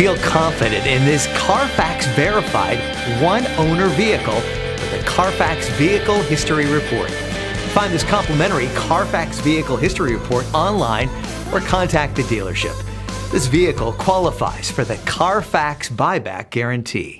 Feel confident in this CARFAX verified one-owner vehicle with the CARFAX Vehicle History Report. Find this complimentary CARFAX Vehicle History Report online or contact the dealership. This vehicle qualifies for the CARFAX buyback guarantee.